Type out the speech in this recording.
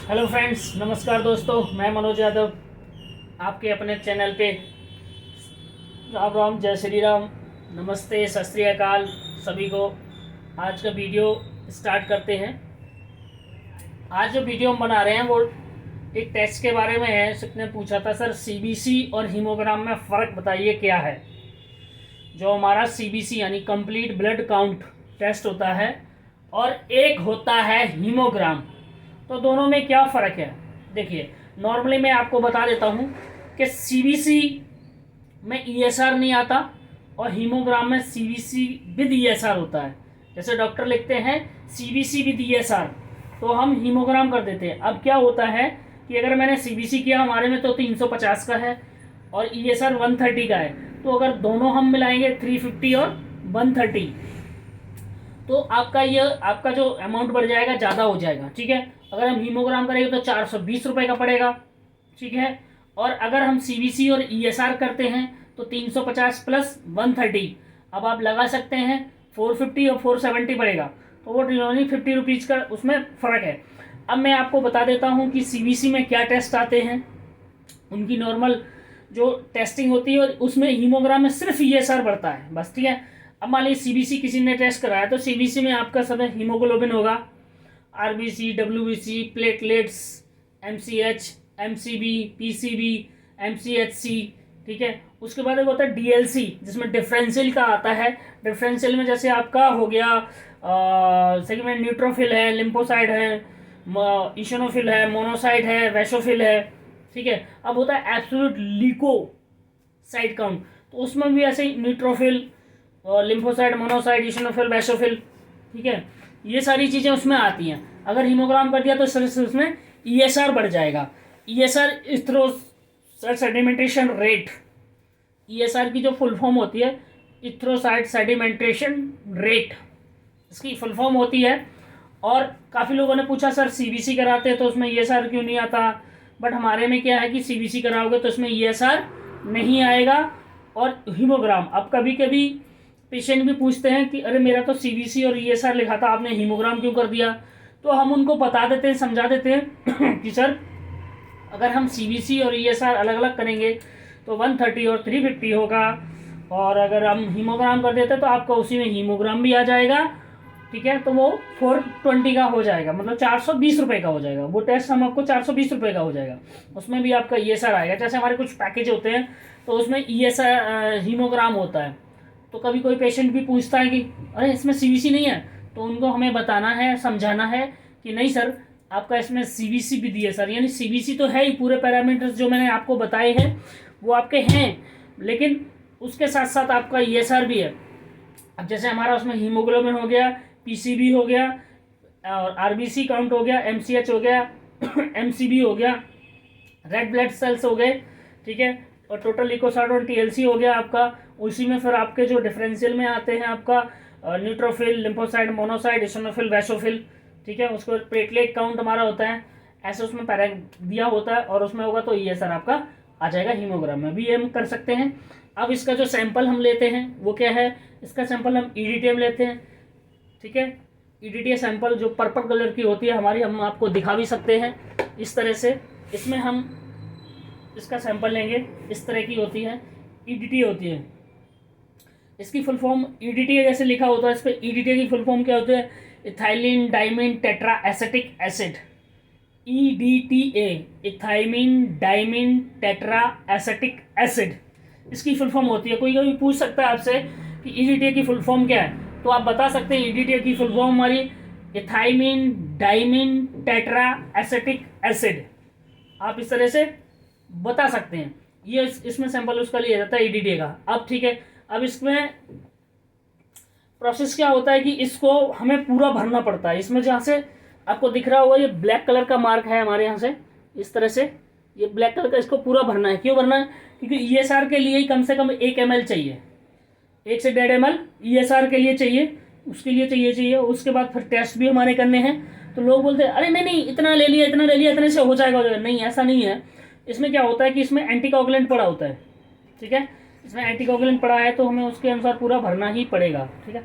Hello friends, नमस्कार दोस्तों। मैं मनोज यादव आपके अपने चैनल पे। राम राम, जय श्री राम, नमस्ते, सत श्री अकाल सभी को। आज का वीडियो स्टार्ट करते हैं। आज जो वीडियो हम बना रहे हैं वो एक टेस्ट के बारे में है। सबने पूछा था सर सीबीसी और हीमोग्राम में फ़र्क बताइए क्या है। जो हमारा सीबीसी यानी कंप्लीट ब्लड काउंट टेस्ट होता है और एक होता है हीमोग्राम, तो दोनों में क्या फ़र्क है। देखिए, नॉर्मली मैं आपको बता देता हूँ कि सीबीसी में ईएसआर नहीं आता और हीमोग्राम में सीबीसी विद ईएसआर होता है। जैसे डॉक्टर लिखते हैं सीबीसी विद ईएसआर, तो हम हीमोग्राम कर देते हैं। अब क्या होता है कि अगर मैंने सीबीसी किया, हमारे में तो 350 का है और ईएसआर 130 का है, तो अगर दोनों हम मिलाएंगे 350 और 130, तो आपका जो अमाउंट बढ़ जाएगा, ज़्यादा हो जाएगा। ठीक है, अगर हम हीमोग्राम करेंगे तो 420 रुपये का पड़ेगा। ठीक है, और अगर हम सीबीसी और ईएसआर करते हैं तो 350 प्लस 130, अब आप लगा सकते हैं 450 और 470 पड़ेगा, तो वो ओनली 50 रुपीज़ का उसमें फ़र्क है। अब मैं आपको बता देता हूँ कि सीबीसी में क्या टेस्ट आते हैं, उनकी नॉर्मल जो टेस्टिंग होती है, और उसमें हीमोग्राम में सिर्फ ईएसआर बढ़ता है बस। ठीक है, अब मान लीजिए सीबीसी किसी ने टेस्ट कराया, तो सीबीसी में आपका सब हीमोग्लोबिन होगा, RBC, WBC, platelets, MCH, MCB, PCB, MCHC. ठीक है, उसके बाद एक होता है डीएलसी, जिसमें डिफरेंशियल का आता है। डिफरेंशियल में जैसे आपका हो गया सेगमेंट न्यूट्रोफिल है, लिम्फोसाइट है, इशनोफिल है, मोनोसाइट है, वैसोफिल है। ठीक है, अब होता है एब्सोल्यूट ल्यूकोसाइट काउंट, तो उसमें भी ऐसे ही न्यूट्रोफिल, लिम्फोसाइट, मोनोसाइट, इशनोफिल, वैसोफिल। ठीक है, ये सारी चीज़ें उसमें आती हैं। अगर हीमोग्राम कर दिया तो उसमें ईएसआर बढ़ जाएगा। ईएसआर सेडिमेंटेशन रेट, ईएसआर की जो फुल फॉर्म होती है इथ्रोसाइट सेडिमेंटेशन रेट, इसकी फुल फॉर्म होती है। और काफ़ी लोगों ने पूछा सर सीबीसी कराते हैं तो उसमें ईएसआर क्यों नहीं आता, बट हमारे में क्या है कि सीबीसी कराओगे तो उसमें ईएसआर नहीं आएगा और हीमोग्राम। अब कभी कभी पेशेंट भी पूछते हैं कि अरे मेरा तो सीबीसी और ईएसआर लिखा था, आपने हीमोग्राम क्यों कर दिया। तो हम उनको बता देते हैं, समझा देते हैं कि सर अगर हम सीबीसी और ईएसआर अलग अलग करेंगे तो 130 और 350 होगा, और अगर हम हीमोग्राम कर देते तो आपका उसी में हीमोग्राम भी आ जाएगा। ठीक है, तो वो 420 का हो जाएगा, मतलब 420 रुपये का हो जाएगा। वो टेस्ट हम आपको 420 रुपये का हो जाएगा, उसमें भी आपका ईएसआर आएगा। जैसे हमारे कुछ पैकेज होते हैं तो उसमें ईएसआर हीमोग्राम होता है, तो कभी कोई पेशेंट भी पूछता है कि अरे इसमें सीबीसी नहीं है, तो उनको हमें बताना है, समझाना है कि नहीं सर आपका इसमें सीबीसी भी दिया सर, यानी सीबीसी तो है ही, पूरे पैरामीटर्स जो मैंने आपको बताए हैं वो आपके हैं, लेकिन उसके साथ साथ आपका ईएसआर भी है। अब जैसे हमारा उसमें हीमोग्लोबिन हो गया, पीसीबी हो गया, और आरबीसी काउंट हो गया, एमसीएच हो गया, एमसीबी हो गया, रेड ब्लड सेल्स हो गए। ठीक है, और टोटल ल्यूकोसाइट और टीएलसी हो गया आपका। उसी में फिर आपके जो डिफरेंशियल में आते हैं आपका न्यूट्रोफिल, लिम्फोसाइट, मोनोसाइट, इशनोफिल, वैसोफिल। ठीक है, उसको प्लेटलेट काउंट हमारा होता है, ऐसे उसमें पैरा दिया होता है, और उसमें होगा तो ईएसआर आपका आ जाएगा। हीमोग्राम में भी हम कर सकते हैं। अब इसका जो सैंपल हम लेते हैं वो क्या है, इसका सैंपल हम ईडीटीएम लेते हैं। ठीक है, ईडीटीए सैंपल जो पर्पल कलर की होती है हमारी, हम आपको दिखा भी सकते हैं इस तरह से। इसमें हम इसका सैंपल लेंगे, इस तरह की होती है, ईडीटीए होती है। इसकी फुल फॉर्म ईडीटीए जैसे लिखा होता है, इस पर ईडीटीए की फुल फॉर्म क्या होती है, ethylene diamine tetra acetic acid. EDTA, ethylene diamine tetra acetic acid, इसकी फुल फॉर्म होती है। कोई कोई पूछ सकता है आपसे कि ईडीटीए की फुल फॉर्म क्या है, तो आप बता सकते हैं ईडीटीए की फुल फॉर्म हमारी इथाइमिन डाइमिन टेट्रा एसिटिक एसिड, आप इस तरह से बता सकते हैं। ये इसमें सैंपल उसका लिया जाता है ईडीटीए का। अब ठीक है, अब इसमें प्रोसेस क्या होता है कि इसको हमें पूरा भरना पड़ता है। इसमें जहाँ से आपको दिख रहा होगा ये ब्लैक कलर का मार्क है हमारे यहाँ से, इस तरह से ये ब्लैक कलर का, इसको पूरा भरना है। क्यों भरना है, क्योंकि ईएसआर के लिए ही कम से कम 1 ml चाहिए, 1 से 1.5 ml ईएसआर के लिए चाहिए, उसके लिए चाहिए। उसके बाद फिर टेस्ट भी हमारे करने हैं। तो लोग बोलते हैं अरे नहीं इतना ले लिया, इतने से हो जाएगा। नहीं, ऐसा नहीं है। इसमें क्या होता है कि इसमें एंटीकोगुलेंट पड़ा होता है। ठीक है, इसमें एंटीकोगुलेंट पड़ा है तो हमें उसके अनुसार पूरा भरना ही पड़ेगा। ठीक है,